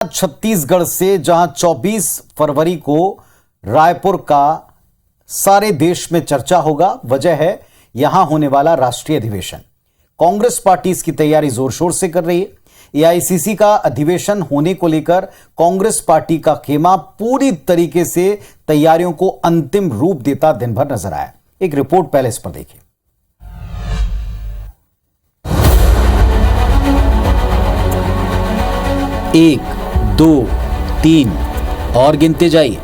छत्तीसगढ़ से जहां 24 फरवरी को रायपुर का सारे देश में चर्चा होगा। वजह है यहां होने वाला राष्ट्रीय अधिवेशन। कांग्रेस पार्टी इसकी तैयारी जोर शोर से कर रही है। एआईसीसी का अधिवेशन होने को लेकर कांग्रेस पार्टी का खेमा पूरी तरीके से तैयारियों को अंतिम रूप देता दिन भर नजर आया। एक रिपोर्ट पहले इस पर देखिए। एक, दो, तीन और गिनते जाइए।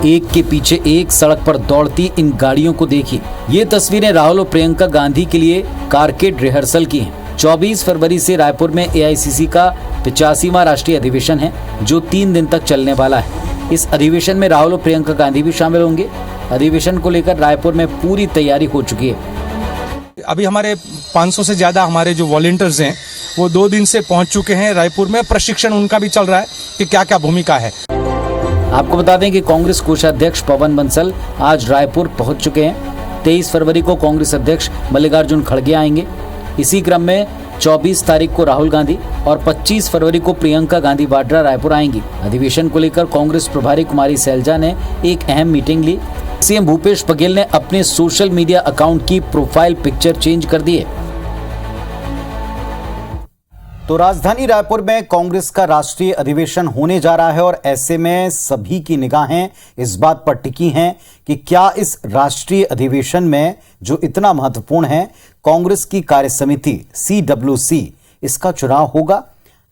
एक के पीछे एक सड़क पर दौड़ती इन गाड़ियों को देखिए। ये तस्वीरें राहुल और प्रियंका गांधी के लिए कारकेड रिहर्सल की हैं। 24 फरवरी से रायपुर में एआईसीसी का 85वां राष्ट्रीय अधिवेशन है, जो 3 दिन तक चलने वाला है। इस अधिवेशन में राहुल और प्रियंका गांधी भी शामिल होंगे। अधिवेशन को लेकर रायपुर में पूरी तैयारी हो चुकी है। अभी हमारे 500 से ज्यादा हमारे जो वॉलंटियर्स हैं वो 2 दिन से पहुंच चुके हैं रायपुर में। प्रशिक्षण उनका भी चल रहा है कि क्या क्या भूमिका है। आपको बता दें कि कांग्रेस कोषाध्यक्ष पवन बंसल आज रायपुर पहुंच चुके हैं। 23 फरवरी को कांग्रेस अध्यक्ष मल्लिकार्जुन खड़गे आएंगे। इसी क्रम में 24 तारीख को राहुल गांधी और 25 फरवरी को प्रियंका गांधी वाड्रा रायपुर आएंगी। अधिवेशन को लेकर कांग्रेस प्रभारी कुमारी सैलजा ने एक अहम मीटिंग ली। सीएम भूपेश बघेल ने अपने सोशल मीडिया अकाउंट की प्रोफाइल पिक्चर चेंज कर दी है। तो राजधानी रायपुर में कांग्रेस का राष्ट्रीय अधिवेशन होने जा रहा है और ऐसे में सभी की निगाहें इस बात पर टिकी हैं कि क्या इस राष्ट्रीय अधिवेशन में जो इतना महत्वपूर्ण है, कांग्रेस की कार्य समिति CWC, इसका चुनाव होगा,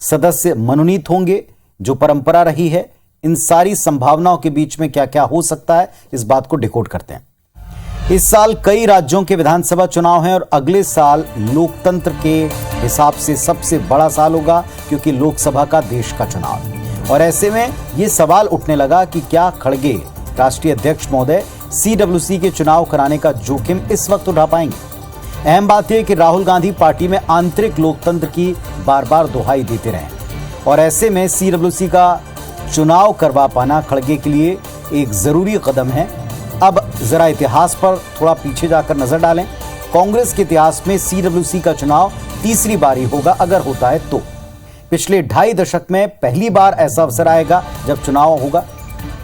सदस्य मनोनीत होंगे, जो परंपरा रही है। इन सारी संभावनाओं के बीच में क्या क्या हो सकता है, इस बात को डिकोड करते हैं। इस साल कई राज्यों के विधानसभा चुनाव हैं और अगले साल लोकतंत्र के हिसाब से सबसे बड़ा साल होगा, क्योंकि लोकसभा का देश का चुनाव है। और ऐसे में यह सवाल उठने लगा कि क्या खड़गे राष्ट्रीय अध्यक्ष महोदय CWC के चुनाव कराने का जोखिम इस वक्त उठा पाएंगे। अहम बात यह कि राहुल गांधी पार्टी में आंतरिक लोकतंत्र की बार बार दुहाई देते रहे और ऐसे में CWC का चुनाव करवा पाना खड़गे के लिए एक जरूरी कदम है। अब जरा इतिहास पर थोड़ा पीछे जाकर नजर डालें। कांग्रेस के इतिहास में CWC का चुनाव तीसरी बारी होगा, अगर होता है तो। पिछले 2.5 दशक में पहली बार ऐसा अवसर आएगा जब चुनाव होगा।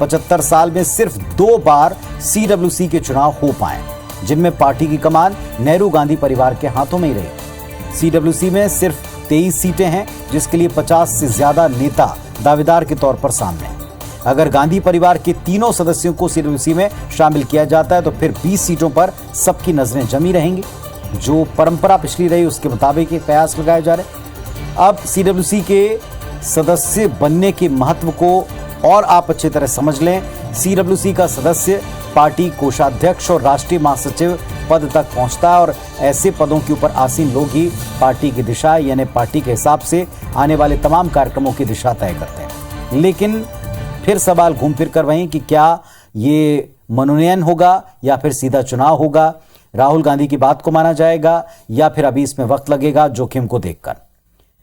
75 साल में सिर्फ 2 बार CWC के चुनाव हो पाए, जिनमें पार्टी की कमान नेहरू गांधी परिवार के हाथों में ही रही। CWC में सिर्फ 23 सीटें हैं, जिसके लिए 50 से ज्यादा नेता दावेदार के तौर पर सामने हैं। अगर गांधी परिवार के तीनों सदस्यों को CWC में शामिल किया जाता है तो फिर 20 सीटों पर सबकी नजरें जमी रहेंगी। जो परंपरा पिछली रही उसके मुताबिक ये कयास लगाए जा रहे हैं। अब CWC के सदस्य बनने के महत्व को और आप अच्छी तरह समझ लें। CWC का सदस्य पार्टी कोषाध्यक्ष और राष्ट्रीय महासचिव पद तक पहुंचता है और ऐसे पदों के ऊपर आसीन लोग ही पार्टी की दिशा, यानी पार्टी के हिसाब से आने वाले तमाम कार्यक्रमों की दिशा तय करते हैं। लेकिन फिर सवाल घूम फिर कर वहीं कि क्या ये मनोनयन होगा या फिर सीधा चुनाव होगा, राहुल गांधी की बात को माना जाएगा या फिर अभी इसमें वक्त लगेगा जोखिम को देखकर।